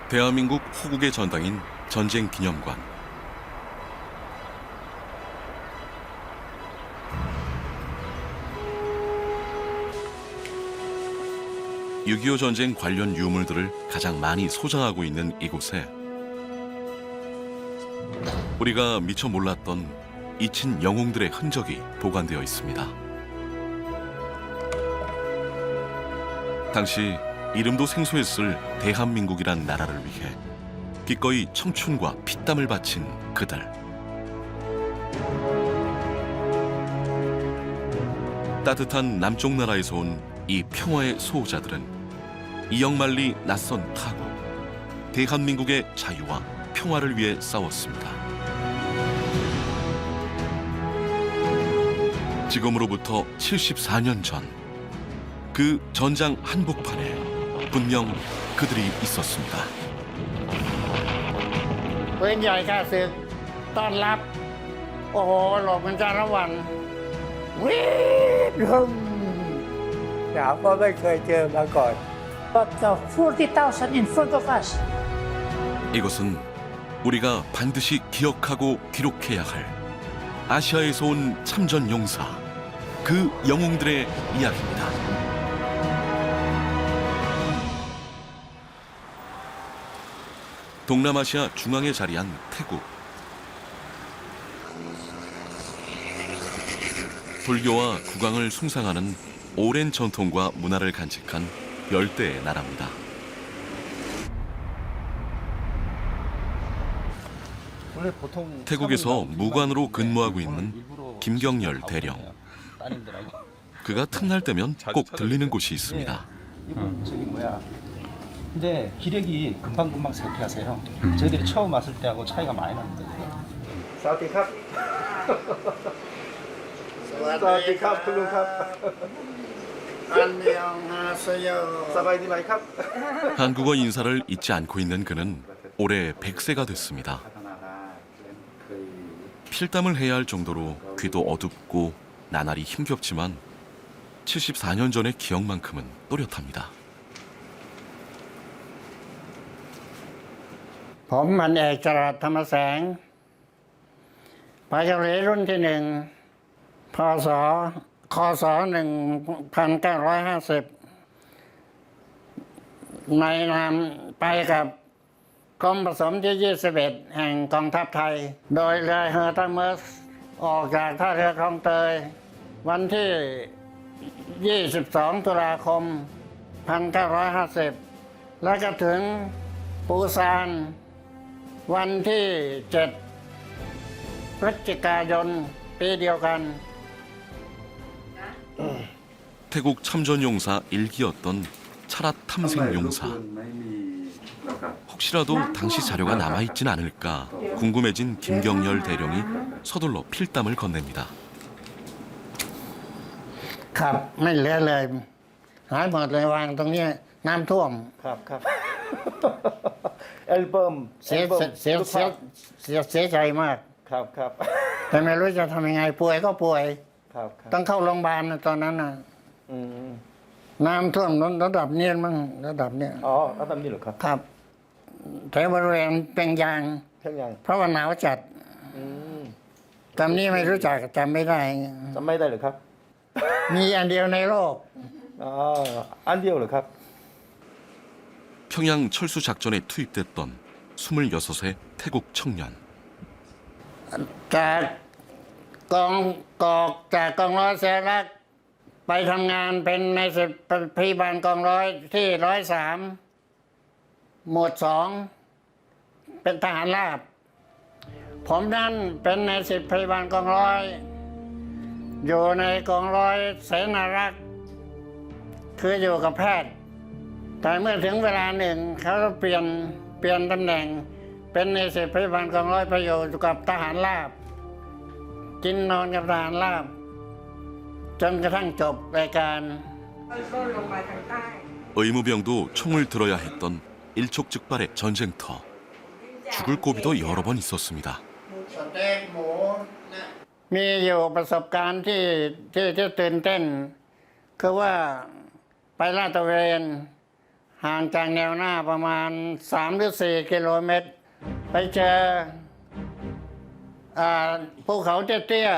대한민국 호국의 전당인 전쟁기념관. 6.25 전쟁 관련 유물들을 가장 많이 소장하고 있는 이곳에 우리가 미처 몰랐던 잊힌 영웅들의 흔적이 보관되어 있습니다. 당시 이름도 생소했을 대한민국이란 나라를 위해 기꺼이 청춘과 피땀을 바친 그들. 따뜻한 남쪽 나라에서 온 이 평화의 수호자들은 이영만리 낯선 타국, 대한민국의 자유와 평화를 위해 싸웠습니다. 지금으로부터 74년 전, 그 전장 한복판에 분명 그들이 있었습니다. ปืนใหญ่ข้าศึกต้อนรับโอ้โหหลบกันจ้าละวันวิ่งหนาวก็ไม่เคยเจอมาก่อน But 40,000 in front of us. 이것은 우리가 반드시 기억하고 기록해야 할 아시아에서 온 참전 용사, 그 영웅들의 이야기입니다. 동남아시아 중앙에 자리한 태국. 불교와 국왕을 숭상하는 오랜 전통과 문화를 간직한 열대의 나라입니다. 태국에서 무관으로 근무하고 있는 김경열 대령. 그가 틈날 때면 꼭 들리는 곳이 있습니다. 저기 뭐야. 근데 기력이 금방금방 쇠퇴하세요. 저희들이 처음 왔을 때하고 차이가 많이 납니다. 사와디캅. 사와디캅, 쿨룽캅. 안녕하세요. 사바이디마이캅. 한국어 인사를 잊지 않고 있는 그는 올해 100세가 됐습니다. 필담을 해야 할 정도로 귀도 어둡고 나날이 힘겹지만 74년 전의 기억만큼은 또렷합니다. ผมพันเอกจรัสธรรมแสงปาเฉลีรุ่นที่1 พศ คศ 1950 ในนามไปกับกรมผสมที่ 21 แห่งกองทัพไทย โดยเรือเฮอร์ตัมเมอร์สออกจากท่าเรือคลองเตยวันที่ 22 ตุลาคม 1950 แล้วก็ถึงปูซานวันที่ 7 พฤศจิกายน ปีเดียวกัน 태국 참전 용사 일기였던 차랏 탐생 용사. 혹시라도 당시 자료가 남아있진 않을까 궁금해진 김경열 대령이 서둘러 필담을 건넵니다. ครับไม่เหลือเลยหายหมดเลยวางตรงนี้น้ำท่วม ครับ. 앨범 เสียใจมาก ครับ. แต่ไม่รู้จะทำยังไงป่วยก็ป่วย ครับ ต้องเข้าโรงพยาบาลนะตอนนั้นนะน้ำท่วมระดับเนี้ยมั้งระดับเนี้ย อ๋อระดับนี้เหรอครับ ครับแถวบริเวณเปียงยาง เพียงยัง เพราะว่าหนาวจัดจำนี้ไม่รู้จักจำไม่ได้ จำไม่ได้เหรอครับ มีอันเดียวในโลก อ๋ออันเดียวเหรอครับ 평양 철수 작전에 투입됐던 26의 태국 청년. จากกองร้อยเสรักไปทำงานเป็นในสิบพยาบาลกองร้อยที่ 103 หมวด 2 เป็นทหารราบ ผมนั้นเป็นในสิบพยาบาลกองร้อย อยู่ในกองร้อยเสนารักษ์คืออยู่กับแพทย์ แต่เมื่อถึงเวลาหนึ่งเขาก็เปลี่ยนตำแหน่งเป็นในสิบพยาบาลกองร้อยไปอยู่กับทหารราบ กินนอนกับทหารราบจนกระทั่งจบรายการ 의무병도 총을 들어야 했던 일촉즉발의 전쟁터. 죽을 고비도 여러 번 있었습니다. มีอยู่ประสบการณ์ที่ตื่นเต้นคือว่าไปลาดตระเวน ห่างจากแนวหน้าประมาณ3 หรือ 4 กิโลเมตร ไปเจอภูเขาเตี้ย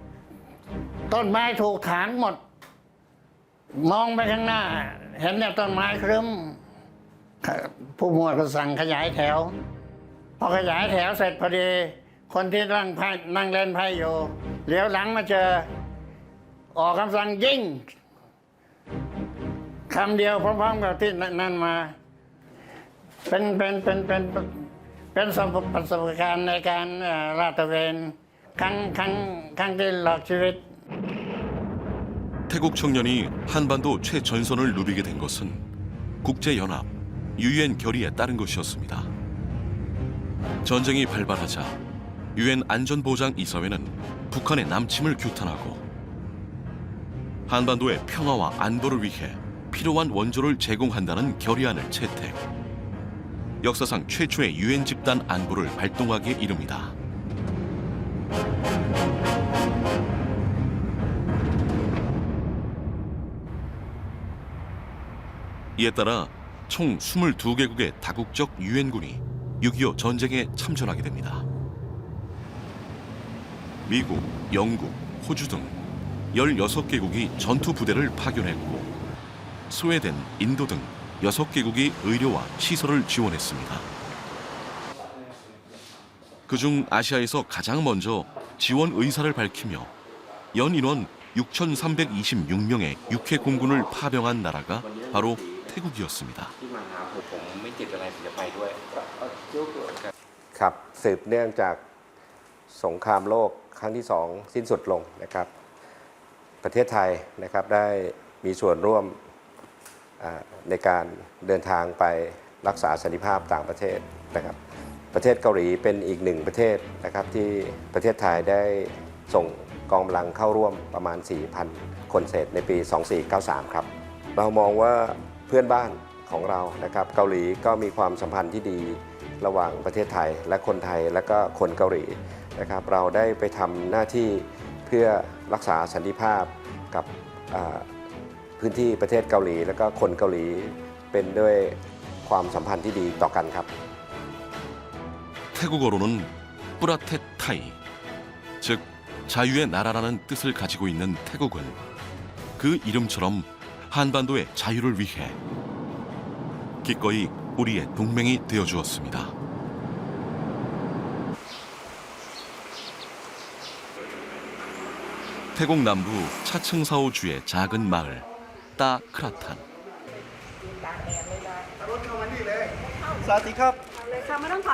ๆต้นไม้ถูกถางหมด มองไปข้างหน้า เห็นแต่ต้นไม้ครึ้มผู้หมวดก็สั่งขยายแถว พอขยายแถวเสร็จพอดี คนที่นั่งเล่นไพ่อยู่เหลียวหลังมาเจอ ออกคำสั่งยิงคำเดียวพร้อมๆกับที่นั่นมาเป็นประสบการณ์ในการลาดตระเวนครั้งที่หลอกชีวิต 태국 청년이 한반도 최전선을 누비게 된 것은 국제연합, UN 결의에 따른 것이었습니다. 전쟁이 발발하자 UN 안전보장이사회는 북한의 남침을 규탄하고 한반도의 평화와 안보를 위해 필요한 원조를 제공한다는 결의안을 채택. 역사상 최초의 UN 집단 안보를 발동하게 이릅니다. 이에 따라 총 22개국의 다국적 유엔군이 6.25 전쟁에 참전하게 됩니다. 미국, 영국, 호주 등 16개국이 전투 부대를 파견했고 스웨덴, 인도 등 6개국이 의료와 시설을 지원했습니다. 그중 아시아에서 가장 먼저 지원 의사를 밝히며 연 인원 6,326명의 육해 공군을 파병한 나라가 바로 태국이었습니다. ครับสืบเนื่องจากสงครามโลกครั้งที่2สิ้นสุดลงนะครับประเทศไทยนะครับได้มีส่วนร่วมในการเดินทางไปรักษาสันติภาพต่างประเทศนะครับประเทศเกาหลีเป็นอีกหนึ่งประเทศนะครับที่ประเทศไทยได้ส่งกองกำลังเข้าร่วมประมาณ 4,000 คนเศษในปี 2493 ครับเรามองว่าเพื่อนบ้านของเรานะครับเกาหลีก็มีความสัมพันธ์ที่ดีระหว่างประเทศไทยและคนไทยและก็คนเกาหลีนะครับเราได้ไปทำหน้าที่เพื่อรักษาสันติภาพกับพื้นที่ประเทศเกาหลีและก็คนเกาหลีเป็นด้วยความสัมพันธ์ที่ดีต่อกันครับ 태국어로는 뿌라테타이, 즉 자유의 나라라는 뜻을 가지고 있는 태국은 그 이름처럼 한반도의 자유를 위해 기꺼이 우리의 동맹이 되어주었습니다. 태국 남부 차층사오주의 작은 마을 따크라탄.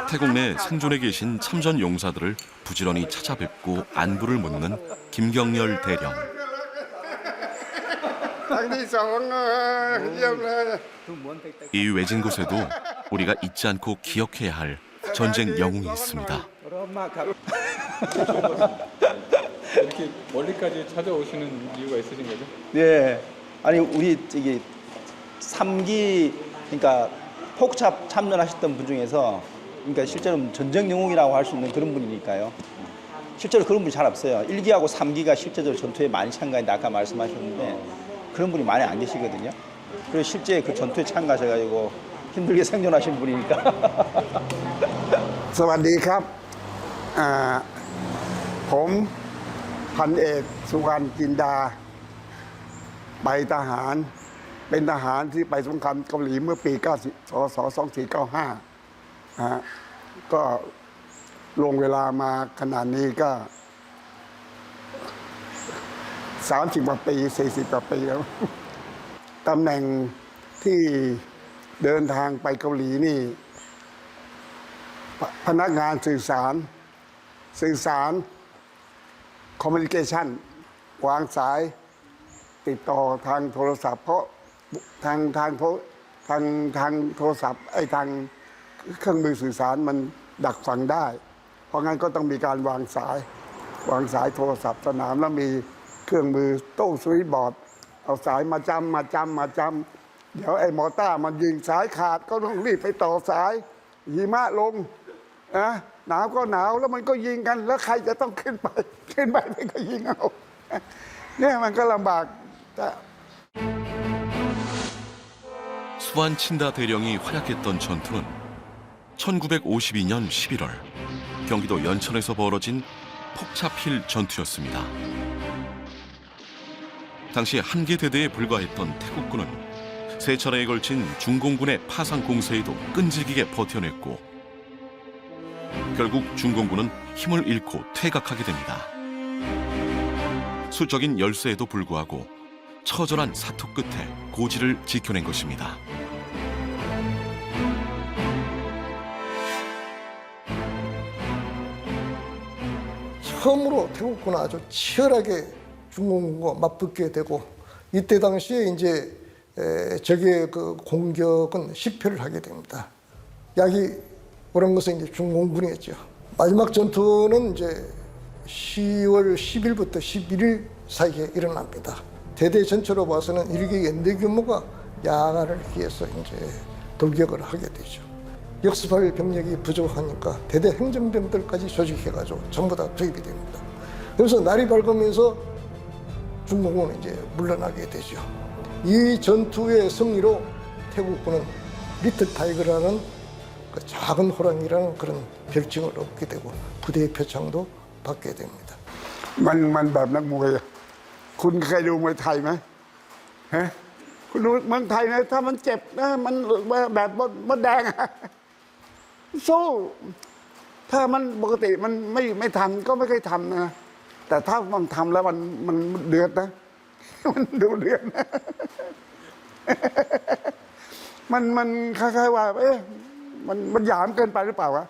태국 내 생존해 계신 참전 용사들을 부지런히 찾아뵙고 안부를 묻는 김경열 대령. 이 외진 곳에도 우리가 잊지 않고 기억해야 할 전쟁 영웅이 있습니다. 이렇게 멀리까지 찾아오시는 이유가 있으신 거죠? 네. 아니 우리 저기 3기 그러니까 폭찹 참전하셨던 분 중에서 그러니까 실제로 전쟁 영웅이라고 할 수 있는 그런 분이니까요. 실제로 그런 분이 잘 없어요. 1기하고 3기가 실제적으로 전투에 많이 참가했는데 아까 말씀하셨는데 그런 분이 많이 안 계시거든요. 그리고 실제 그 전투에 참가하셔가지고 힘들게 생존하신 분이니까. สวัสดีครับผมพันเอกสุวรรณจินดาไปทหารเป็นทหารที่ไปสงครามเกาหลีเมื่อปี2495ก็ลงเวลามาขนาดนี้ก็30 กว่าปี40 กว่าปีแล้วตำแหน่งที่เดินทางไปเกาหลีนี่พนักงานสื่อสารคอมมิวนิเคชันวางสายติดต่อทางโทรศัพท์เพราะทางโทรศัพท์ทางเครื่องมือสื่อสารมันดักฟังได้ เพราะงั้นก็ต้องมีการวางสายโทรศัพท์สนามแล้วมีเครื่องมือโต้สวิตช์บอร์ดเอาสายมาจำเดี๋ยวไอ้มอต้ามันยิงสายขาดก็ต้องรีบไปต่อสายหิมะลงนะหนาวก็หนาวแล้วมันก็ยิงกันแล้วใครจะต้องขึ้นไปมันก็ยิงเอาเนี่ยมันก็ลำบาก 수완 친다 대령이 활약했던 전투는 1952년 11월 경기도 연천에서 벌어진 폭차필 전투였습니다. 당시 한 개 대대에 불과했던 태국군은 세 차례에 걸친 중공군의 파상 공세에도 끈질기게 버텨냈고 결국 중공군은 힘을 잃고 퇴각하게 됩니다. 수적인 열세에도 불구하고 처절한 사투 끝에 고지를 지켜낸 것입니다. 처음으로 태국군은 아주 치열하게 중공군과 맞붙게 되고 이때 당시에 이제 적의 그 공격은 실패를 하게 됩니다. 약이 오른 것은 이제 중공군이었죠. 마지막 전투는 이제 10월 10일부터 11일 사이에 일어납니다. 대대 전체로 봐서는 일개 연대 규모가 야간을 기해서 이제 돌격을 하게 되죠. 역습할 병력이 부족하니까 대대 행정병들까지 조직해가지고 전부 다 투입이 됩니다. 그래서 날이 밝으면서 중공군은 이제 물러나게 되죠. 이 전투의 승리로 태국군은 리틀 타이거라는 그 작은 호랑이라는 그런 별칭을 얻게 되고 부대의 표창도 받게 됩니다. มันแบบนักมวยอะคุณเคยดูมวยไทยไหมฮะคุณดูเมืองไทยนะถ้ามันเจ็บนะมันแบบมดแดงอะสู้ถ้ามันปกติมันไม่ทำก็ไม่เคยทำนะแต่ถ้ามันทำแล้วมันเดือดนะ มันดูเดือดนะ มันคล้ายๆว่าเอ๊ะมันหยามเกินไปหรือเปล่าวะ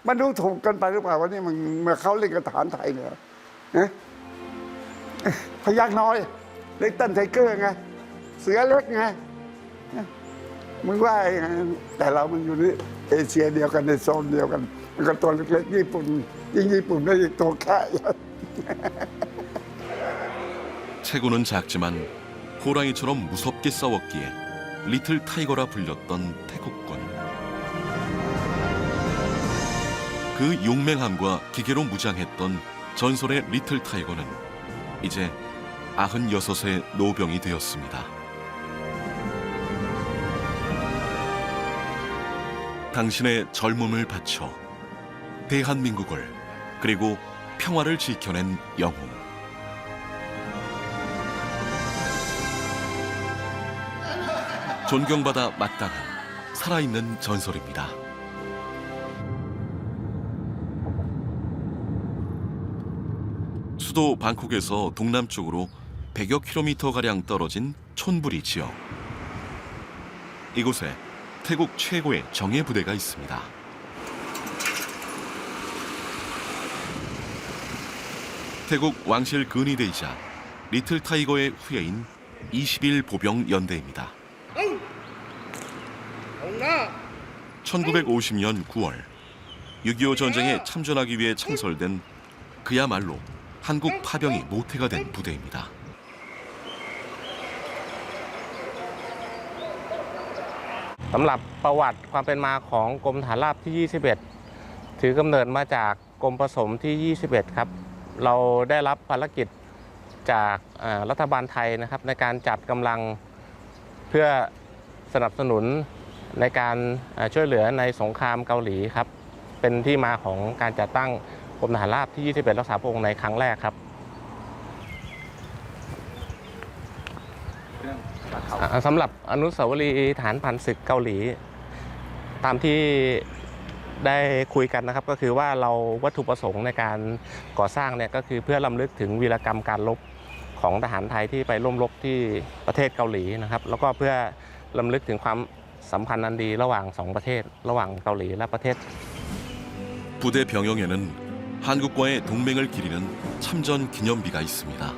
มันดูถูกเกินไปหรือเปล่าวะนี่มันเมื่อเขาเล่นกับทหารไทยเนี่ยนะพยักน้อยเล็กตันไทเกอร์ไงเสือเล็กไงมึงว่าไงแต่เรามันอยู่ในเอเชียเดียวกันในโซนเดียวกันมันก็ตัวเล็กๆญี่ปุ่นยิ่งญี่ปุ่นได้ตัวแค่ 체구는 작지만 호랑이처럼 무섭게 싸웠기에 리틀 타이거라 불렸던 태국군. 그 용맹함과 기계로 무장했던 전설의 리틀 타이거는 이제 96의 노병이 되었습니다. 당신의 젊음을 바쳐 대한민국을 그리고 평화를 지켜낸 영웅. 존경받아 마땅한 살아있는 전설입니다. 수도 방콕에서 동남쪽으로 100여 킬로미터가량 떨어진 촌부리 지역. 이곳에 태국 최고의 정예 부대가 있습니다. 태국 왕실 근위대이자 리틀 타이거의 후예인 21 보병 연대입니다. 1950년 9월 6.25 전쟁에 참전하기 위해 창설된 그야말로 한국 파병이 모태가 된 부대입니다.สำหรับประวัติความเป็นมาของกรมฐานราบที่ 21 ถือกำเนิดมาจากกรมผสมที่ 21 ครับ เราได้รับภารกิจจากรัฐบาลไทยนะครับในการจัดกำลังเพื่อสนับสนุนในการช่วยเหลือในสงครามเกาหลีครับเป็นที่มาของการจัดตั้งกรมทหารราบที่ 21 รักษาพระองค์ในครั้งแรกครับสำหรับอนุสาวรีย์ฐานผ่านศึกเกาหลีตามที่ได้คุยกันนะครับก็คือว่าเราวัตถุประสงค์ในการก่อสร้างเนี่ยก็คือเพื่อรำลึกถึงวีรกรรมการรบของทหารไทยที่ไปร่วมรบที่ประเทศเกาหลีนะครับแล้วก็เพื่อรำลึกถึงความสัมพันธ์อันดีระหว่างสองประเทศระหว่างเกาหลีและประเทศ 부대 병영에는 한국과의 동맹을 기리는 참전 기념비가 있습니다.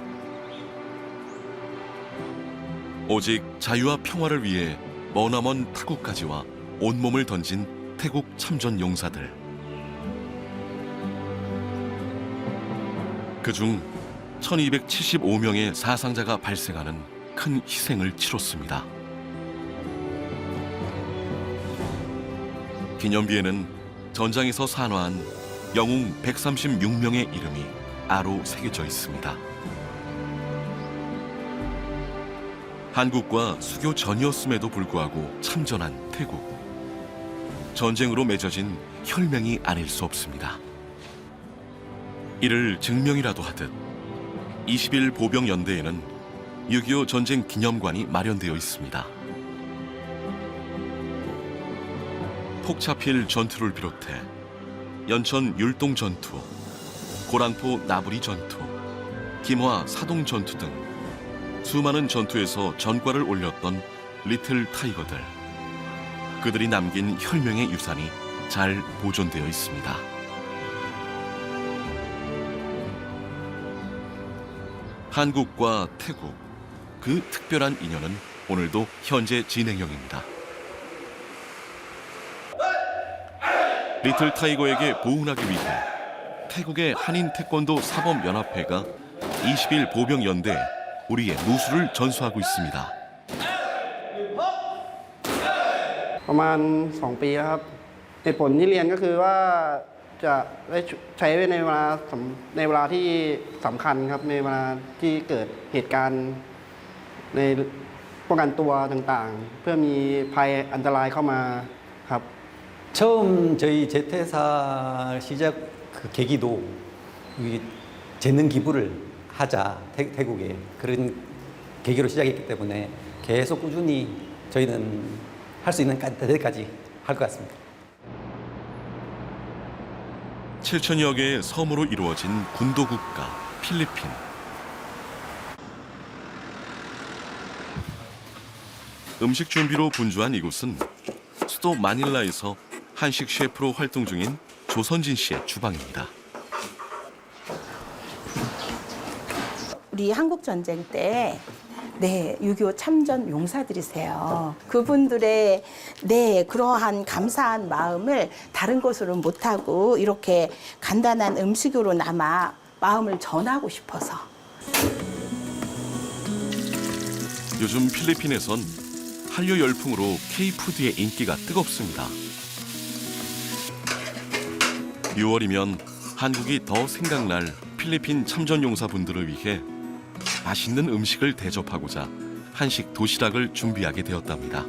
오직 자유와 평화를 위해 머나먼 타국까지와 온몸을 던진 태국 참전 용사들. 그중 1275명의 사상자가 발생하는 큰 희생을 치렀습니다. 기념비에는 전장에서 산화한 영웅 136명의 이름이 아로 새겨져 있습니다. 한국과 수교 전이었음에도 불구하고 참전한 태국. 전쟁으로 맺어진 혈맹이 아닐 수 없습니다. 이를 증명이라도 하듯 20일 보병연대에는 6.25 전쟁 기념관이 마련되어 있습니다. 폭차필 전투를 비롯해 연천 율동 전투, 고랑포 나부리 전투, 김화 사동 전투 등 수많은 전투에서 전과를 올렸던 리틀 타이거들. 그들이 남긴 혈명의 유산이 잘 보존되어 있습니다. 한국과 태국, 그 특별한 인연은 오늘도 현재 진행형입니다. 리틀 타이거에게 보훈하기 위해 태국의 한인 태권도 사범연합회가 20일 보병연대에 우리의 무술을 전수하고 있습니다. ประมาณ2 ปีครับเหตุผลที่เรียนก็คือว่าจะได้ใช้ในเวลาที่สำคัญครับในเวลาที่เกิดเหตุการณ์ในป้องกันตัวต่างๆเพื่อมีภัยอันตรายเข้ามาครับ 처음 저희 재퇴사 시작 그 계기도 이 재능 기부를 하자 태국에 그런 계기로 시작했기 때문에 계속 꾸준히 저희는 할 수 있는 때까지 할 것 같습니다. 7천여 개의 섬으로 이루어진 군도 국가 필리핀. 음식 준비로 분주한 이곳은 수도 마닐라에서 한식 셰프로 활동 중인 조선진 씨의 주방입니다. 우리 한국 전쟁 때 6.25 참전 용사들이세요. 그분들의 그러한 감사한 마음을 다른 곳으로 못하고 이렇게 간단한 음식으로나마 마음을 전하고 싶어서. 요즘 필리핀에선 한류 열풍으로 K-푸드의 인기가 뜨겁습니다. 6월이면 한국이 더 생각날 필리핀 참전 용사분들을 위해 맛있는 음식을 대접하고자 한식 도시락을 준비하게 되었답니다.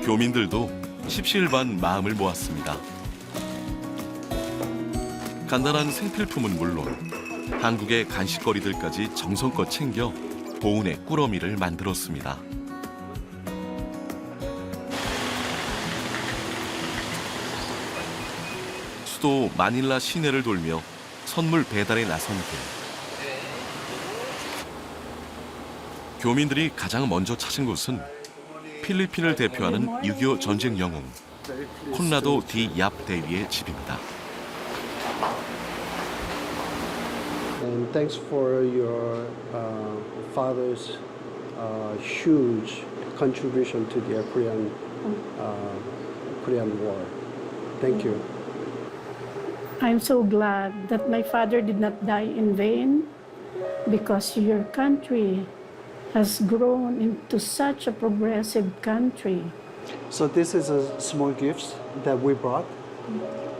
교민들도 십시일반 마음을 모았습니다. 간단한 생필품은 물론 한국의 간식거리들까지 정성껏 챙겨 보은의 꾸러미를 만들었습니다. 수도 마닐라 시내를 돌며 선물 배달에 나선 길. 교민들이 가장 먼저 찾은 곳은 필리핀을 대표하는 6.25 전쟁 영웅 콘라도 디 얍 대위의 집입니다. And thanks for your father's huge contribution to the Korean War. Thank you. I'm so glad that my father did not die in vain because your country has grown into such a progressive country. So this is a small gift that we brought.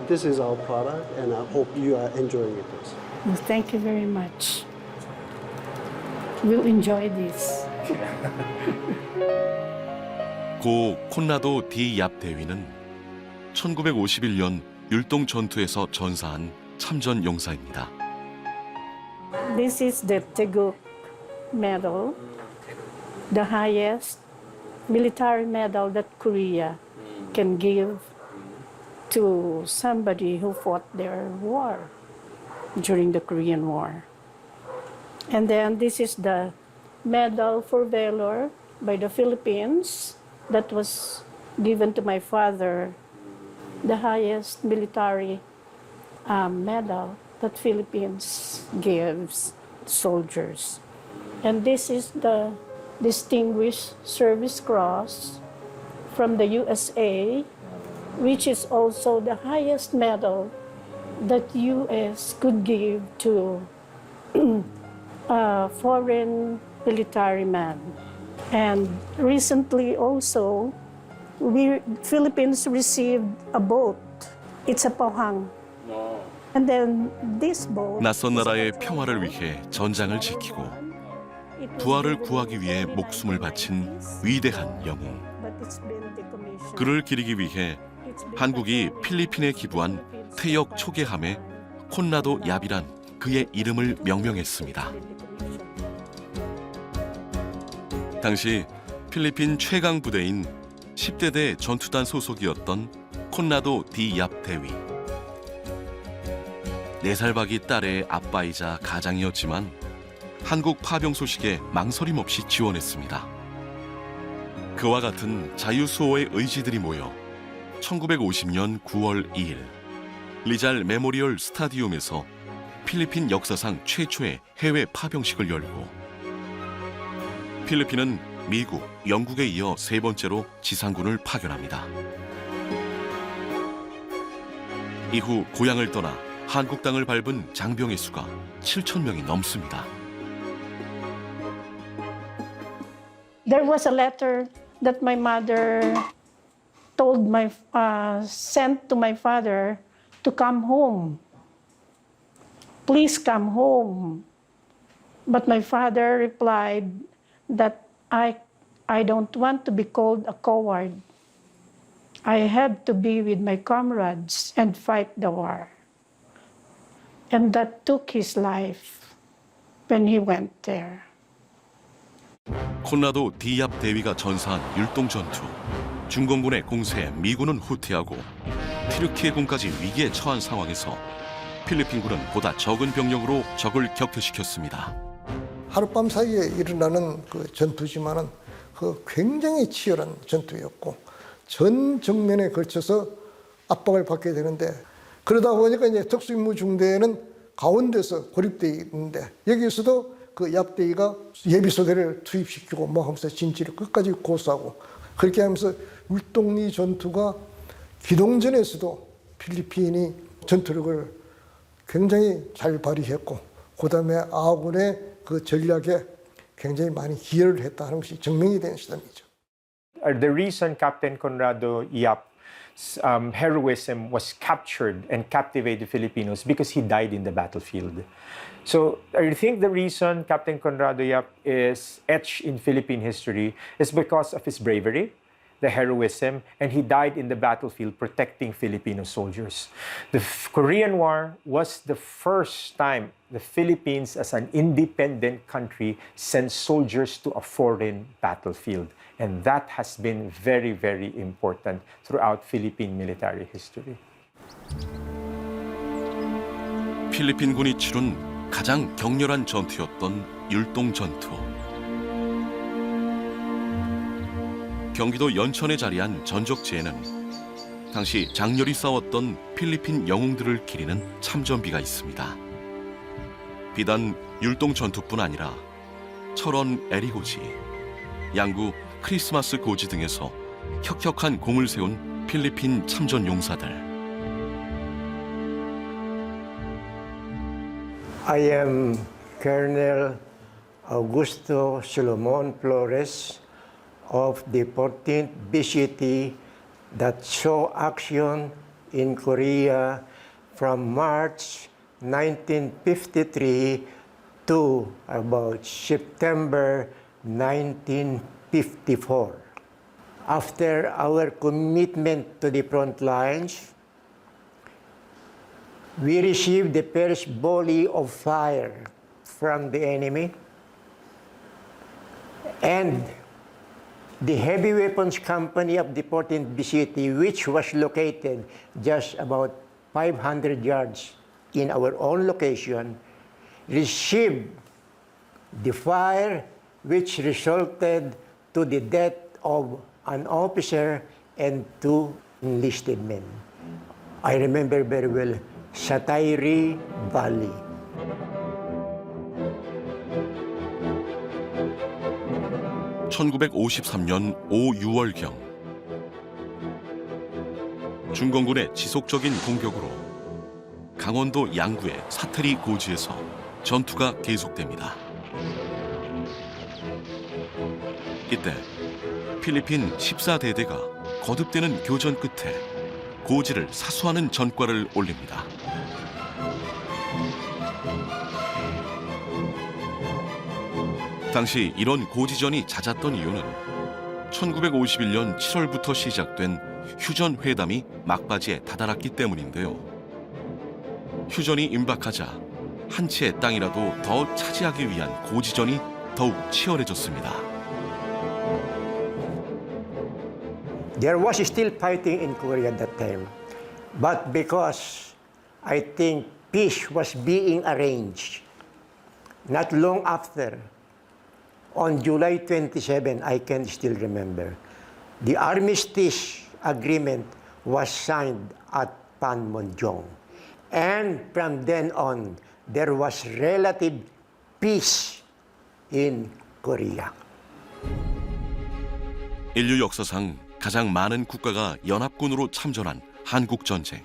This is our product, and I hope you are enjoying it. Well, thank you very much. We'll enjoy this. 고 콘라도 디 얍 대위는 1951년 율동 전투에서 전사한 참전 용사입니다. This is the Taeguk medal, the highest military medal that Korea can give to somebody who fought their war during the Korean War. And then this is the Medal for Valor by the Philippines that was given to my father, the highest military medal that Philippines gives soldiers. And this is the Distinguished Service Cross from the USA, which is also the highest medal that US could give to a foreign military man. And recently also, Philippines received a boat. It's a Pohang. And then this boat 낯선 나라의 평화를 위해 전장을 지키고 부하를 구하기 위해 목숨을 바친 위대한 영웅. 그를 기리기 위해 한국이 필리핀에 기부한 태역 초계함에 콘라도 얍이란 그의 이름을 명명했습니다. 당시 필리핀 최강 부대인 10대대 전투단 소속이었던 콘라도 디얍 대위. 4살박이 딸의 아빠이자 가장이었지만 한국 파병 소식에 망설임 없이 지원했습니다. 그와 같은 자유수호의 의지들이 모여 1950년 9월 2일 리잘 메모리얼 스타디움에서 필리핀 역사상 최초의 해외 파병식을 열고 필리핀은 미국, 영국에 이어 3번째로 지상군을 파견합니다. 이후 고향을 떠나 한국 땅을 밟은 장병의 수가 7,000명이 넘습니다. There was a letter that my mother sent to my father to come home. Please come home. But my father replied that I don't want to be called a coward. I have to be with my comrades and fight the war. And that took his life when he went there. 콘라도 디얍 대위가 전사한 율동 전투. 중공군의 공세에 미군은 후퇴하고 튀르키예군까지 위기에 처한 상황에서 필리핀군은 보다 적은 병력으로 적을 격퇴시켰습니다. 하룻밤 사이에 일어나는 그 전투지만은 그 굉장히 치열한 전투였고 전 정면에 걸쳐서 압박을 받게 되는데 그러다 보니까 이제 특수임무중대는 가운데서 고립되어 있는데 여기서도 그 얍대위가 예비소대를 투입시키고 뭐 하면서 진지를 끝까지 고수하고 그렇게 하면서 율동리 전투가 기동전에서도 필리핀이 전투력을 굉장히 잘 발휘했고 그다음에 아군의 그 전략에 굉장히 많이 기여를 했다는 것이 증명이 된 시점이죠. The reason Captain Conrado Yap's heroism was captured and captivated Filipinos because he died in the battlefield. So I think the reason Captain Conrado Yap is etched in Philippine history is because of his bravery, the heroism, and he died in the battlefield protecting Filipino soldiers. The Korean War was the first time the Philippines as an independent country sent soldiers to a foreign battlefield. And that has been very, very important throughout Philippine military history. 필리핀군이 치룬 가장 격렬한 전투였던 율동 전투. 경기도 연천에 자리한 전적지에는 당시 장렬히 싸웠던 필리핀 영웅들을 기리는 참전비가 있습니다. 비단 율동 전투뿐 아니라 철원 에리고지, 양구 크리스마스 고지 등에서 혁혁한 공을 세운 필리핀 참전 용사들. I am Colonel Augusto Solomon Flores of the 14th BCT that saw action in Korea from March 1953 to about September 1954. After our commitment to the front lines, we received the first volley of fire from the enemy, and the Heavy Weapons Company of the 14th BCT, which was located just about 500 yards in our own location, received the fire which resulted to the death of an officer and 2 enlisted men. I remember very well Satayri Valley. (1953년 5, 6월경) 중공군의 지속적인 공격으로 강원도 양구의 사태리 고지에서 전투가 계속됩니다. 이때 필리핀 14대대가 거듭되는 교전 끝에 고지를 사수하는 전과를 올립니다. 당시 이런 고지전이 잦았던 이유는 1951년 7월부터 시작된 휴전 회담이 막바지에 다다랐기 때문인데요. 휴전이 임박하자 한 채의 땅이라도 더 차지하기 위한 고지전이 더욱 치열해졌습니다. There was still fighting in Korea at that time. But because I think peace was being arranged, not long after, on July 27, I can still remember, the armistice agreement was signed at Panmunjom. And from then on, there was relative peace in Korea. 인류 역사상 가장 많은 국가가 연합군으로 참전한 한국전쟁.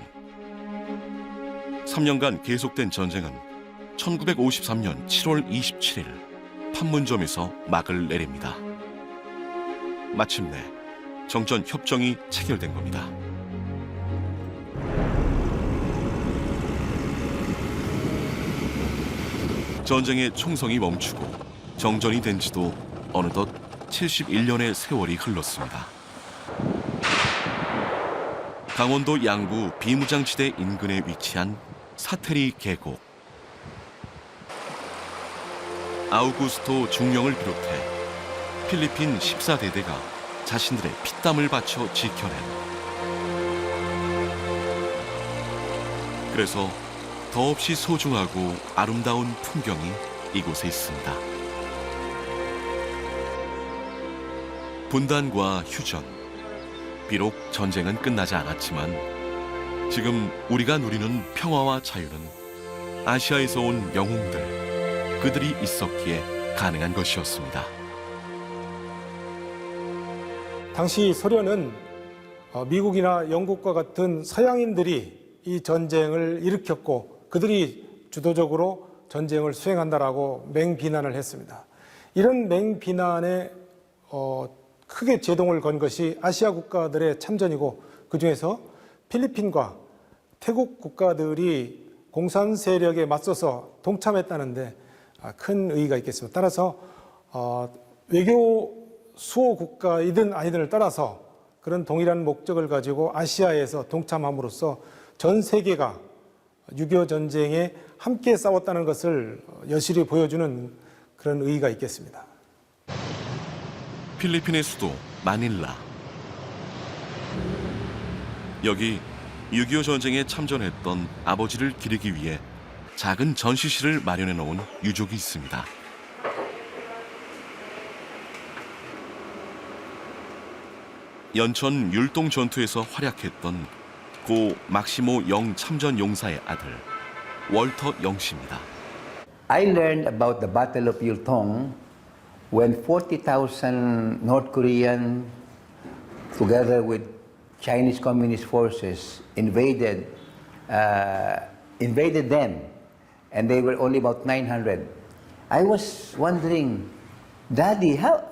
3년간 계속된 전쟁은 1953년 7월 27일 판문점에서 막을 내립니다. 마침내 정전 협정이 체결된 겁니다. 전쟁의 총성이 멈추고 정전이 된 지도 어느덧 71년의 세월이 흘렀습니다. 강원도 양구 비무장지대 인근에 위치한 사테리 계곡. 아우구스토 중령을 비롯해 필리핀 14대대가 자신들의 피땀을 바쳐 지켜낸, 그래서 더없이 소중하고 아름다운 풍경이 이곳에 있습니다. 분단과 휴전, 비록 전쟁은 끝나지 않았지만 지금 우리가 누리는 평화와 자유는 아시아에서 온 영웅들, 그들이 있었기에 가능한 것이었습니다. 당시 소련은 미국이나 영국과 같은 서양인들이 이 전쟁을 일으켰고 그들이 주도적으로 전쟁을 수행한다라고 맹비난을 했습니다. 이런 맹비난에 크게 제동을 건 것이 아시아 국가들의 참전이고, 그중에서 필리핀과 태국 국가들이 공산 세력에 맞서서 동참했다는데 큰 의의가 있겠습니다. 따라서 외교 수호 국가이든 아니든을 떠나서 그런 동일한 목적을 가지고 아시아에서 동참함으로써 전 세계가 6.25 전쟁에 함께 싸웠다는 것을 여실히 보여주는 그런 의의가 있겠습니다. 필리핀의 수도 마닐라. 여기 6.25 전쟁에 참전했던 아버지를 기리기 위해 작은 전시실을 마련해 놓은 유족이 있습니다. 연천 율동 전투에서 활약했던 고 막시모 영 참전 용사의 아들 월터 영 씨입니다. I learned about the Battle of Yultong when 40,000 North Korean, together with Chinese Communist forces, invaded them, and they were only about 900. I was wondering, Daddy, how?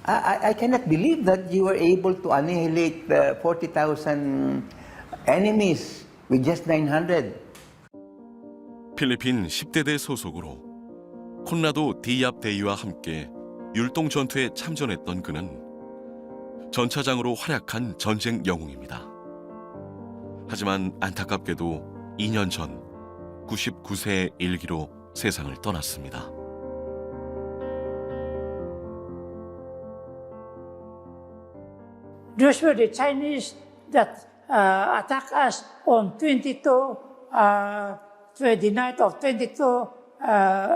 I cannot believe that you were able to annihilate the 40,000 enemies with just 900. 필리핀 10대대 소속으로 콘라도 디압 대위와 함께 율동 전투에 참전했던 그는 전차장으로 활약한 전쟁 영웅입니다. 하지만 안타깝게도 2년 전 99세의 일기로 세상을 떠났습니다. Those were the Chinese that attacked us on the night of 22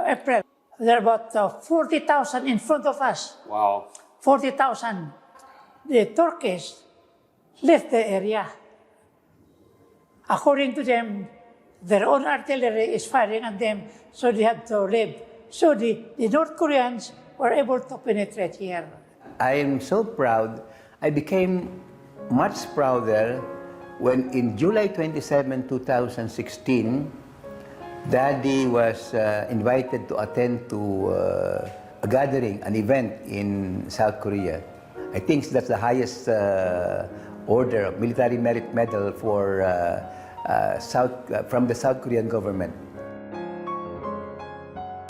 April. There are about 40,000 in front of us. Wow. 40,000. The Turkish left the area. According to them, their own artillery is firing at them, so they had to leave. So the North Koreans were able to penetrate here. I am so proud. I became much prouder when in July 27, 2016, Daddy was invited to attend to a gathering, an event in South Korea. I think that's the highest order of military merit medal for from the South Korean government.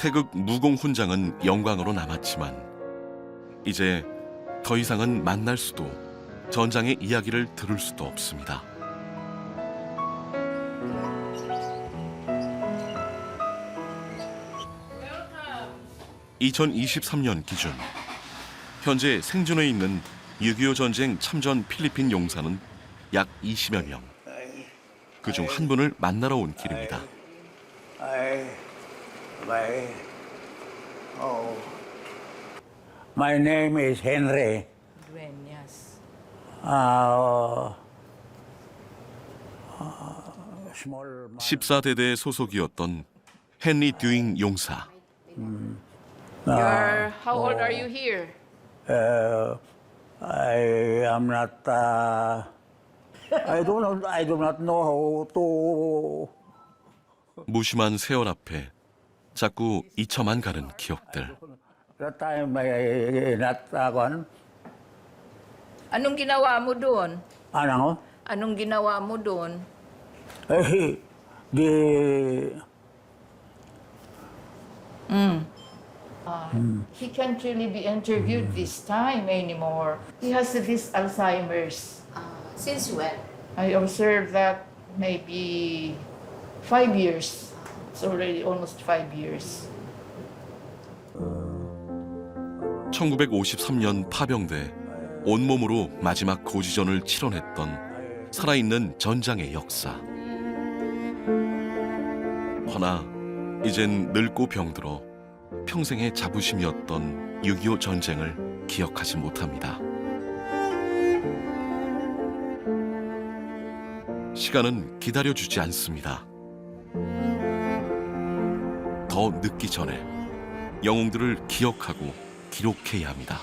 태극 무공 훈장은 영광으로 남았지만 이제 더 이상은 만날 수도 전장의 이야기를 들을 수도 없습니다. (2023년) 기준 현재 생존해 있는 6.25 전쟁 참전 필리핀 용사는 약 20여 명. 그중 한 분을 만나러 온 길입니다. My name is Henry. Dueñas. Small. 14대대 소속이었던 헨리 듀잉 용사. How old are you here? I am not. I do not know how to. 무심한 세월 앞에 자꾸 잊혀만 가는 기억들. That time I not one. Anong ginawa mo doon? Ano? Anong ginawa mo doon? He can't really be interviewed this time anymore. He has this Alzheimer's. Since when? I observed that maybe 5 years. It's already almost 5 years. 1953년 파병돼 온몸으로 마지막 고지전을 치러냈던 살아있는 전장의 역사. 허나 이젠 늙고 병들어 평생의 자부심이었던 6.25 전쟁을 기억하지 못합니다. 시간은 기다려주지 않습니다. 더 늦기 전에 영웅들을 기억하고 기록해야 합니다.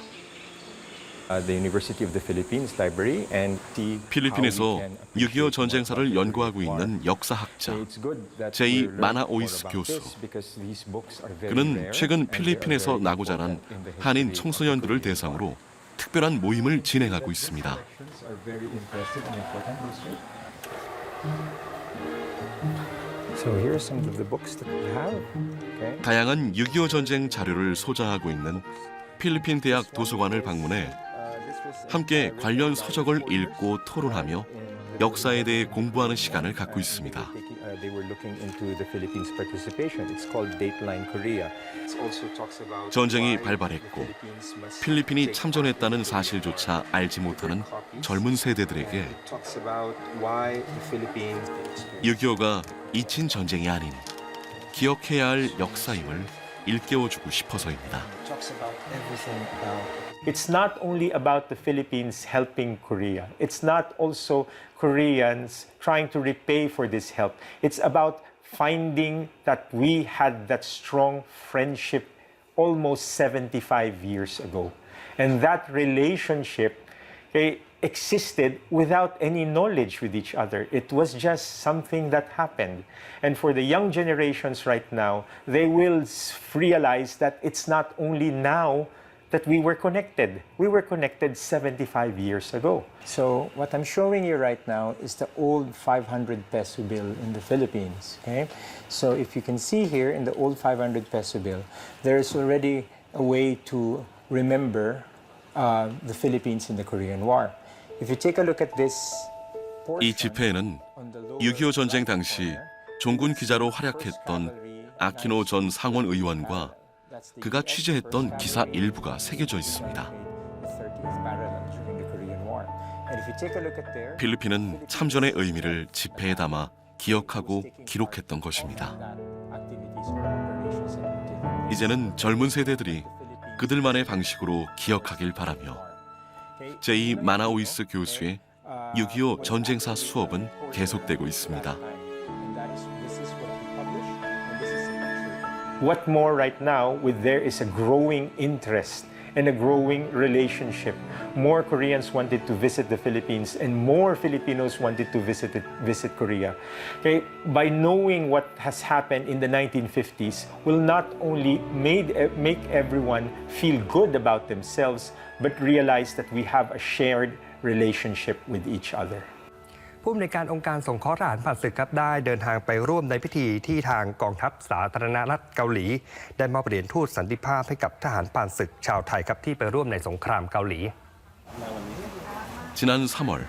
The University of the Philippines Library and see 필리핀에서 6.25 전쟁사를 연구하고 있는 역사학자 제이 마나오이스 교수. 그는 최근 필리핀에서 나고 자란 한인 청소년들을 대상으로 특별한 모임을 진행하고 있습니다. So here are some of the books that we have. Okay. 다양한 6.25 전쟁 자료를 소장하고 있는 필리핀 대학 도서관을 방문해 함께 관련 서적을 읽고 토론하며 역사에 대해 공부하는 시간을 갖고 있습니다. They were looking into the Philippines' participation. It's called Dateline Korea. It also talks about 전쟁이 발발했고 필리핀이 참전했다는 사실조차 알지 못하는 젊은 세대들에게 6.25가 잊힌 전쟁이 아닌 기억해야 할 역사임을 일깨워주고 싶어서입니다. It's not only about the Philippines helping Korea. It's not also Koreans trying to repay for this help. It's about finding that we had that strong friendship almost 75 years ago. And that relationship existed without any knowledge with each other. It was just something that happened. And for the young generations right now, they will realize that it's not only now that we were connected. We were connected 75 years ago. So what I'm showing you right now is the old 500 peso bill in the Philippines. Okay, so if you can see here in the old 500 peso bill, there is already a way to remember the Philippines in the Korean War. If you take a look at this 이 지폐에는 6.25 전쟁 당시 종군 기자로 활약했던 아키노 전 상원 의원과 그가 취재했던 기사 일부가 새겨져 있습니다. 필리핀은 참전의 의미를 지폐에 담아 기억하고 기록했던 것입니다. 이제는 젊은 세대들이 그들만의 방식으로 기억하길 바라며 제이 마나오이스 교수의 6.25 전쟁사 수업은 계속되고 있습니다. What more right now with there is a growing interest and a growing relationship. More Koreans wanted to visit the Philippines and more Filipinos wanted to visit Korea. Okay, by knowing what has happened in the 1950s will not only make everyone feel good about themselves, but realize that we have a shared relationship with each other. ผู้อำนวยการองค์การสงเคราะห์ทหารผ่านศึกครับได้เดินทางไปร่วมในพิธีที่ทางกองทัพสาธารณรัฐเกาหลีได้มอบเหรียญทูตสันติภาพให้กับทหารผ่านศึกชาวไทยครับที่ไปร่วมในสงครามเกาหลี 지난 3월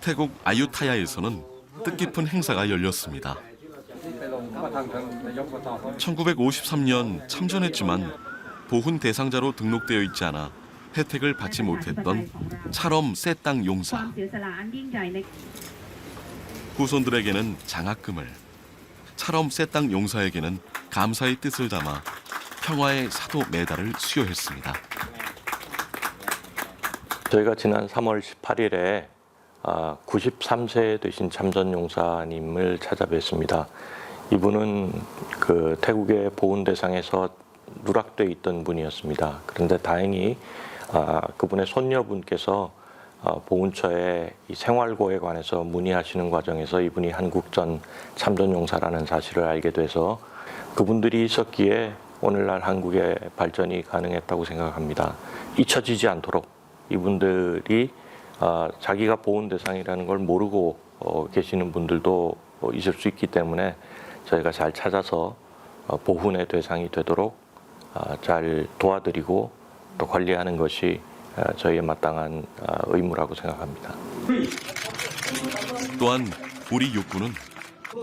태국 아유타야에서는 뜻깊은 행사가 열렸습니다. 1953년 참전했지만 보훈 대상자로 등록되어 있지 않아 혜택을 받지 못했던 찰엄 새땅 용사. 후손들에게는 장학금을, 찰엄 새땅 용사에게는 감사의 뜻을 담아 평화의 사도 메달을 수여했습니다. 저희가 지난 3월 18일에 93세 되신 참전용사님을 찾아뵀습니다. 이분은 그 태국의 보훈 대상에서 누락돼 있던 분이었습니다. 그런데 다행히 그분의 손녀분께서 보훈처에 이 생활고에 관해서 문의하시는 과정에서 이분이 한국전 참전용사라는 사실을 알게 돼서 그분들이 있었기에 오늘날 한국의 발전이 가능했다고 생각합니다. 잊혀지지 않도록 이분들이 자기가 보훈 대상이라는 걸 모르고 계시는 분들도 있을 수 있기 때문에 저희가 잘 찾아서 보훈의 대상이 되도록 잘 도와드리고 또 관리하는 것이 저희의 마땅한 의무라고 생각합니다. 또한 우리 육군은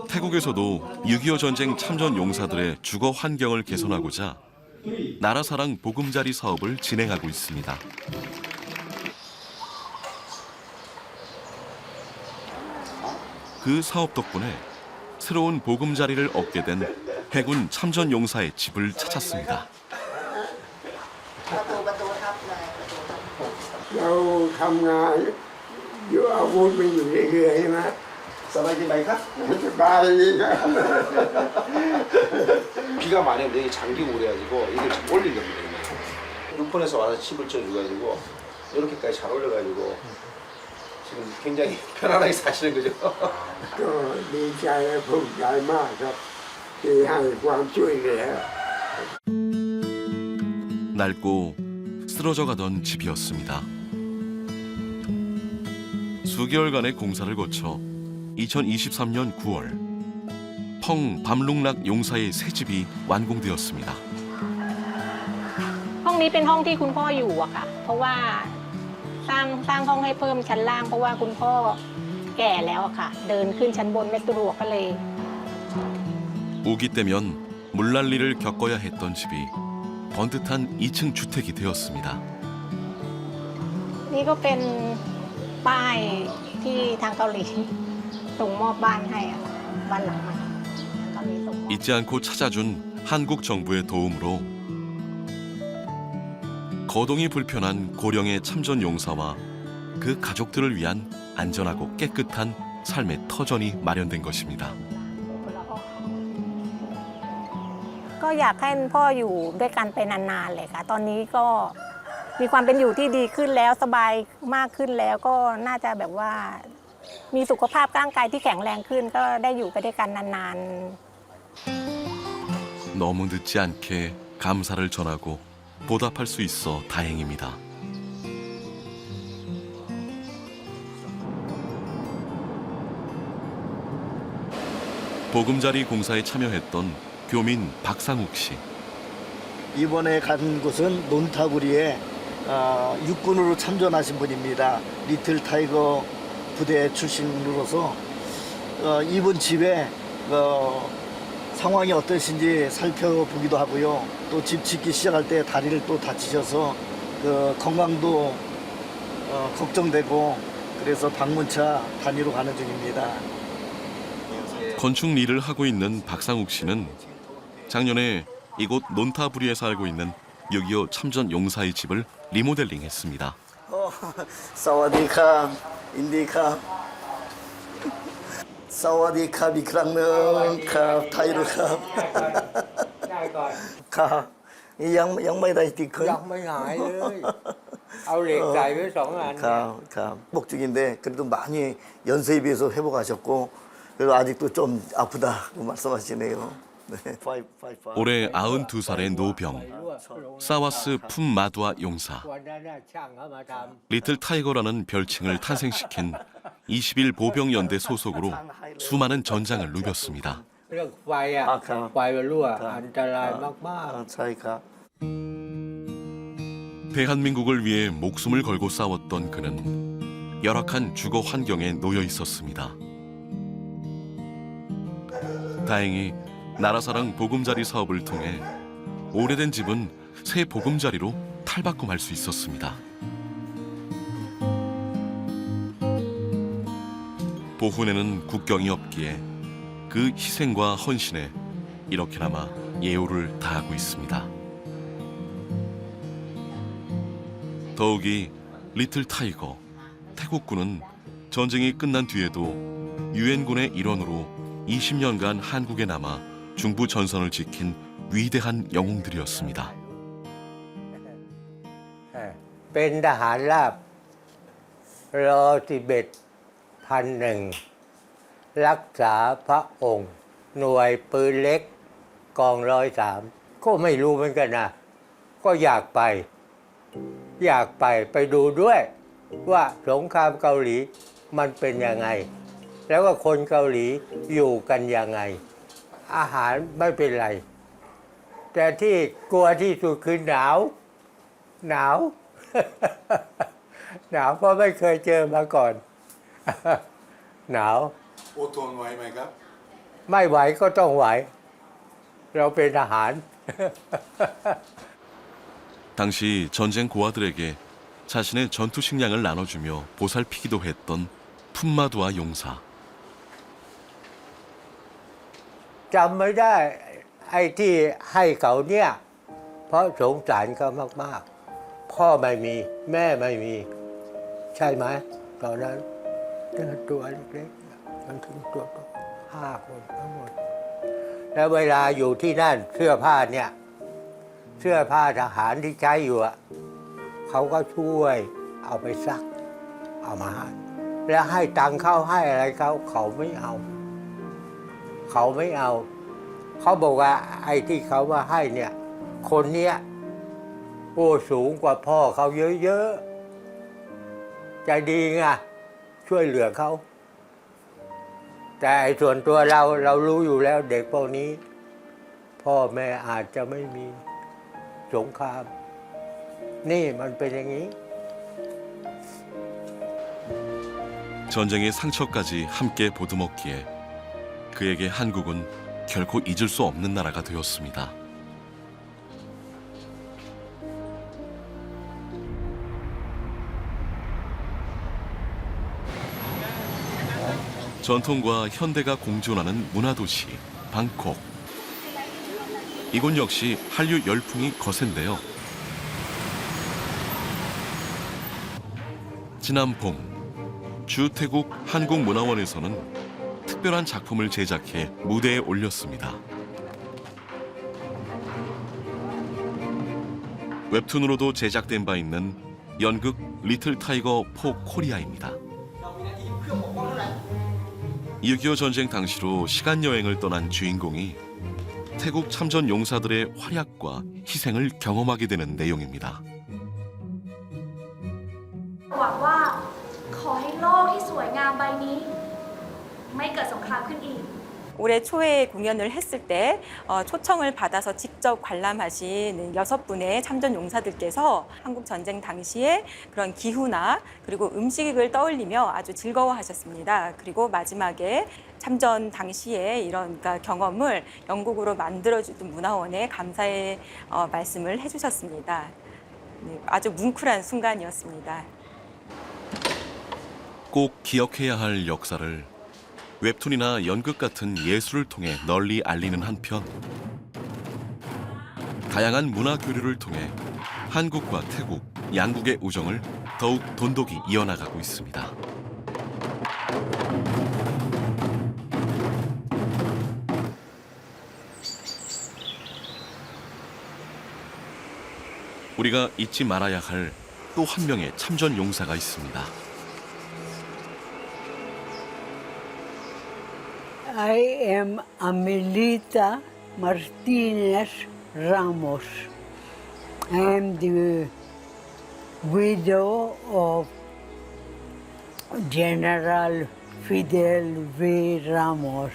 태국에서도 6.25 전쟁 참전 용사들의 주거 환경을 개선하고자 나라사랑 보금자리 사업을 진행하고 있습니다. 그 사업 덕분에 새로운 보금자리를 얻게 된 해군 참전 용사의 집을 찾았습니다. เราทำงานอยู่อาวุธมันอยู่เรื่อยๆใช่ไหม สบายดีไหมครับ สบายดีครับ 비가 많이 오면 여기 잠기고 그래가지고 이걸 좀 올리려고 그래요. 육본에서 와서 칩을 쳐줘가지고 이렇게까지 잘 올려가지고 지금 굉장히 편안하게 사시는 거죠. ก็ดีใจและภูมิใจมากครับที่ให้ความช่วยเหลือ 낡고 쓰러져 가던 집이었습니다. 수개월간의 공사를 거쳐 2023년 9월 펑 밤룽락 용사의 새 집이 완공되었습니다. ห้องนี้เป็นห้องที่คุณพ่ออยู่อะค่ะเพราะว่าสร้างห้องให้เพิ่มชั้นล่างเพราะว่าคุณพ่อแก่แล้วอะค่ะเดินขึ้นชั้นบนไม่สะดวกก็เลย 오기 때면 물난리를 겪어야 했던 집이 번듯한 2층 주택이 되었습니다. นี่ก็เป็นป้ายที่ทางเกาหลีส่งมอบบ้านให้อะค่ะบ้านหลังใหม่เกาหลีส่งมอบ 잊지 않고 찾아준 한국 정부의 도움으로 거동이 불편한 고령의 참전 용사와 그 가족들을 위한 안전하고 깨끗한 삶의 터전이 마련된 것입니다. ก็อยากให้พ่ออยู่ด้วยกันไปนานๆเลยค่ะตอนนี้ก็มีความเป็นอยู่ที่ดีขึ้นแล้วสบายมากขึ้นแล้วก็น่าจะแบบว่ามีสุขภาพร่างกายที่แข็งแรงขึ้นก็ได้อยู่ไปด้วยกันนานๆ 너무 늦지 않게 감사를 전하고 보답할 수 있어 다행입니다. 보금자리 공사에 참여했던 교민 박상욱 씨. 이번에 간 곳은 논타구리에 육군으로 참전하신 분입니다. 리틀 타이거 부대 출신으로서 이분 집에 상황이 어떠신지 살펴보기도 하고요. 또 집 짓기 시작할 때 다리를 또 다치셔서 건강도 걱정되고 그래서 방문차 다니러 가는 중입니다. 건축 일을 하고 있는 박상욱 씨는 작년에 이곳 논타부리에 살고 있는 6.25 참전 용사의 집을 리모델링했습니다. 사와디캅, 인디캅, 사와디캅 이크랑능 캅, 타이르캅. 캅. 이 양말이 다 있디큰. 양말이 아니에요. 아우리 다이브 정한. 캅. 회복 중인데 그래도 많이 연세에 비해서 회복하셨고 그리고 아직도 좀 아프다고 말씀하시네요. 올해 92살의 노병, 사와스 푼마두아 용사. 리틀 타이거라는 별칭을 탄생시킨 21 보병연대 소속으로 수많은 전장을 누볐습니다. เรื่องไฟอ่ะไฟมันรั่วอันตรายมากๆ ใช่ครับ 대한민국을 위해 목숨을 걸고 싸웠던 그는 열악한 주거 환경에 놓여 있었습니다. 다행히 나라사랑 보금자리 사업을 통해 오래된 집은 새 보금자리로 탈바꿈할 수 있었습니다. 보훈에는 국경이 없기에 그 희생과 헌신에 이렇게나마 예우를 다하고 있습니다. 더욱이 리틀 타이거, 태국군은 전쟁이 끝난 뒤에도 유엔군의 일원으로 20년간 한국에 남아 중부 전선을 지킨 위대한 영웅들이었습니다. เป็นทหารราบรอ11,001รักษาพระองค์หน่วยปืนเล็กกอง103ก็ไม่รู้เหมือนกันนะก็อยากไปดูด้วยว่าสงครามเกาหลีมันเป็นยังไงแล้วก็คนเกาหลีอยู่กันยังไงอาหารไม่เป็นไรแต่ที่กลัวที่สุดคือหนาว หนาวเพราะไม่เคยเจอมาก่อน หนาวอดทนไหวไหมครับไม่ไหวก็ต้องไหวเราเป็นทหาร 당시 전쟁 고아들에게 자신의 전투 식량을 나눠주며 보살피기도 했던 푼마두아 용사. จำไม่ได้ไอ้ที่ให้เขาเนี่ยเพราะสงสารเขามากๆพ่อไม่มีแม่ไม่มีใช่ไหมตอนนั้นตัวเล็กๆมันถึงตัวโต5 คนทั้งหมดแล้วเวลาอยู่ที่นั่นเสื้อผ้าเนี่ยเสื้อผ้าทหารที่ใช้อยู่อะเขาก็ช่วยเอาไปซักเอามาให้แล้วให้ตังค์เขาให้อะไรเขาไม่เอาเขาบอกว่าไอ้ที่เขามาให้เนี่ยคนเนี้ยโอ้สูงกว่าพ่อเขาเยอะๆใจดีไงช่วยเหลือเขาแต่ส่วนตัวเรารู้อยู่แล้วเด็กพวกนี้พ่อแม่อาจจะไม่มีสงครามนี่มันเป็นอย่างนี้ 전쟁의 상처까지 함께 보듬었기에 그에게 한국은 결코 잊을 수 없는 나라가 되었습니다. 전통과 현대가 공존하는 문화도시 방콕. 이곳 역시 한류 열풍이 거센데요. 지난 봄 주태국 한국문화원에서는 특별한 작품을 제작해 무대에 올렸습니다. 웹툰으로도 제작된 바 있는 연극 리틀 타이거 포 코리아입니다. 6.25 전쟁 당시로 시간여행을 떠난 주인공이 태국 참전 용사들의 활약과 희생을 경험하게 되는 내용입니다. หวังว่าขอให้โลกที่สวยงามใบนี้ไม่เกิดสงครามขึ้นอีก 올해 초에 공연을 했을 때 초청을 받아서 직접 관람하신 6분의 참전 용사들께서 한국 전쟁 당시에 그런 기후나 그리고 음식을 떠올리며 아주 즐거워하셨습니다. 그리고 마지막에 참전 당시에 이런 경험을 영국으로 만들어주던 문화원에 감사의 말씀을 해주셨습니다. 아주 뭉클한 순간이었습니다. 꼭 기억해야 할 역사를 웹툰이나 연극 같은 예술을 통해 널리 알리는 한편 다양한 문화 교류를 통해 한국과 태국 양국의 우정을 더욱 돈독히 이어나가고 있습니다. 우리가 잊지 말아야 할 또 한 명의 참전 용사가 있습니다. I am Amelita Martinez Ramos. I am the widow of General Fidel V. Ramos.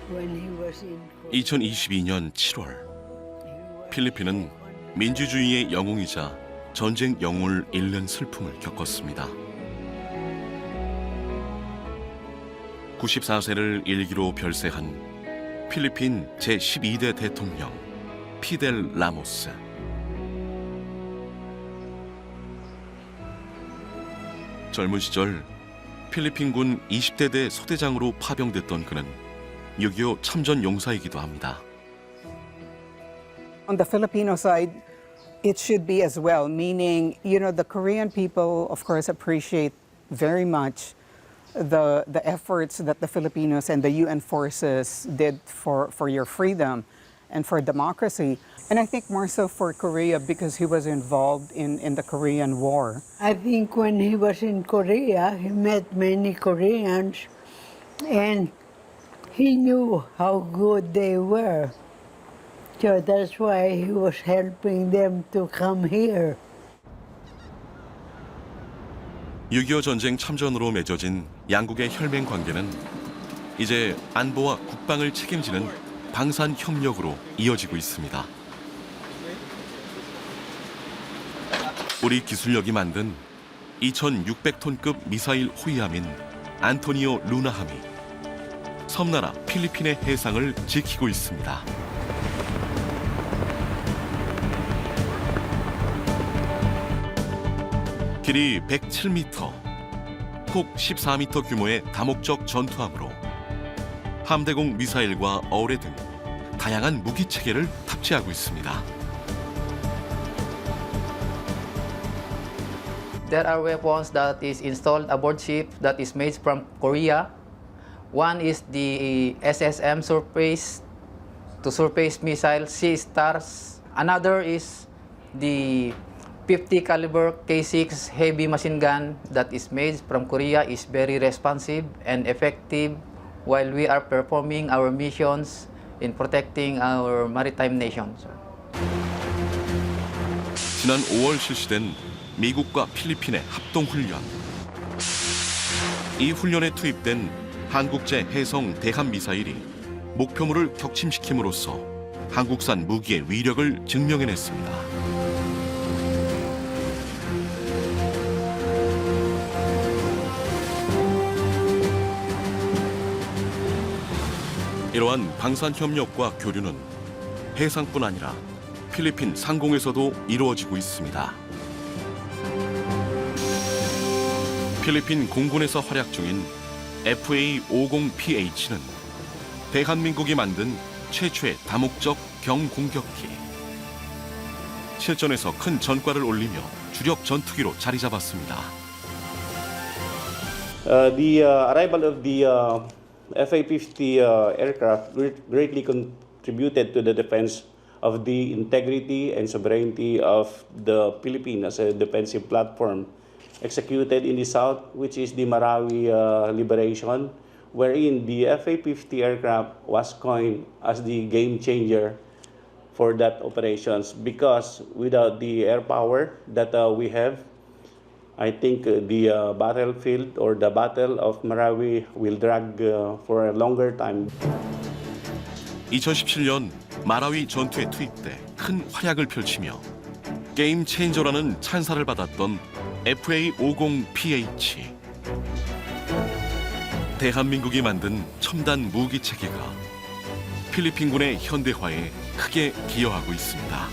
When he was in 2022년 7월 필리핀은 민주주의의 영웅이자 전쟁 영웅을 잃는 슬픔을 겪었습니다. 94세를 일기로 별세한 필리핀 제12대 대통령 피델 라모스. 젊은 시절 필리핀군 20대대 소대장으로 파병됐던 그는 6.25 참전 용사이기도 합니다. On the Filipino side, it should be as well, meaning, the Korean people, of course, appreciate very much the efforts that the Filipinos and the UN forces did for your freedom and for democracy. And I think more so for Korea because he was involved in the Korean War. I think when he was in Korea, he met many Koreans and he knew how good they were. So that's why he was helping them to come here. 6.25 전쟁 참전으로 맺어진 양국의 혈맹 관계는 이제 안보와 국방을 책임지는 방산 협력으로 이어지고 있습니다. 우리 기술력이 만든 2,600톤급 미사일 호위함인 안토니오 루나함이 섬나라 필리핀의 해상을 지키고 있습니다. 길이 107m, 폭 14m 규모의 다목적 전투함으로 함대공 미사일과 어뢰 등 다양한 무기 체계를 탑재하고 있습니다. There are weapons that is installed aboard ship that is made from Korea. One is the SSM surface-to-surface missile Sea Stars. Another is the 50 caliber K6 heavy machine gun that is made from Korea, is very responsive and effective while we are performing our missions in protecting our maritime nations. 지난 5월 실시된 미국과 필리핀의 합동훈련. 이 훈련에 투입된 한국제 해성 대함미사일이 목표물을 격침시킴으로써 한국산 무기의 위력을 증명해냈습니다. 이러한 방산협력과 교류는 해상뿐 아니라 필리핀 상공에서도 이루어지고 있습니다. 필리핀 공군에서 활약 중인 FA-50PH는 대한민국이 만든 최초의 다목적 경공격기. 실전에서 큰 전과를 올리며 주력 전투기로 자리 잡았습니다. The arrival of the FA-50 aircraft greatly contributed to the defense of the integrity and sovereignty of the Philippines as a defensive platform executed in the south, which is the Marawi liberation, wherein the FA-50 aircraft was coined as the game changer for that operations, because without the air power that we have, I think the battlefield or the Battle of Marawi will drag for a longer time. 2017년 마라위 전투에 투입돼 큰 활약을 펼치며 게임 체인저라는 찬사를 받았던 FA-50PH. 대한민국이 만든 첨단 무기 체계가 필리핀군의 현대화에 크게 기여하고 있습니다.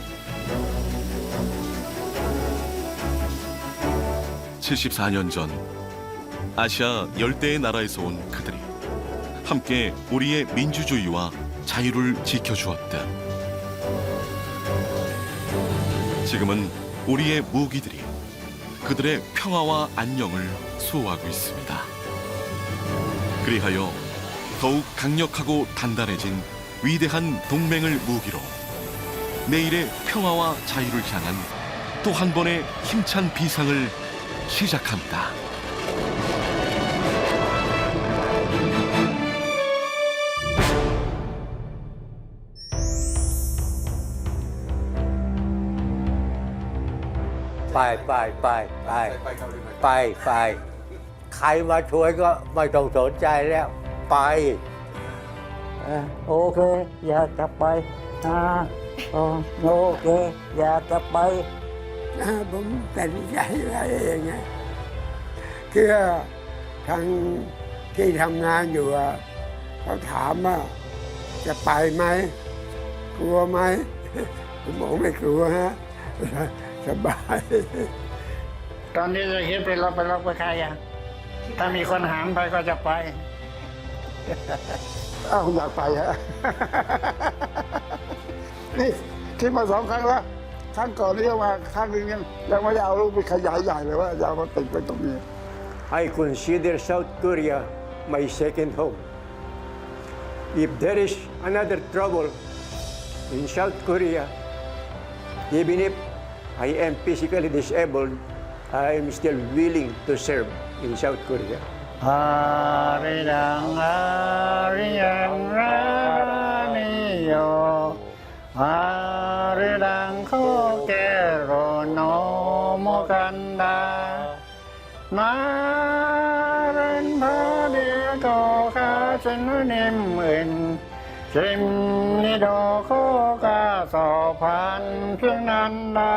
74년 전 아시아 열대의 나라에서 온 그들이 함께 우리의 민주주의와 자유를 지켜주었듯 지금은 우리의 무기들이 그들의 평화와 안녕을 수호하고 있습니다. 그리하여 더욱 강력하고 단단해진 위대한 동맹을 무기로 내일의 평화와 자유를 향한 또 한 번의 힘찬 비상을 시작합니다. ไปใครมาช่วยก็ไม่ต้องสนใจแล้วไป โอเคอยากจะไปโอเคอยากจะไปผมตัดสินใจไว้เองคือทางที่ทำงานอยู่เขาถามว่าจะไปไหมกลัวไหมผมบอกไม่กลัวฮะสบาย ตอนนี้จะคิดไปรับไปใครถ้ามีคนหามไปก็จะไปอยากไปฮะ นี่คิดมา2 ครั้งแล้วครั้งก่อนนี่มาครั้งนึงยังไม่ได้เอาลูกไปขยายใหญ่เลยว่าจะเอามาติดไปตรงนี้ I consider South Korea my second home. If there is another trouble in South Korea, even if I am physically disabled, I am still willing to serve in South Korea. อาริยังอาริยังรานิโยอาริดังโคเกโรโนโมกันดามาเรนพาเดียโตคาชินนิมอื่นชิมนิโดโคกาสอพันเพียงนันดา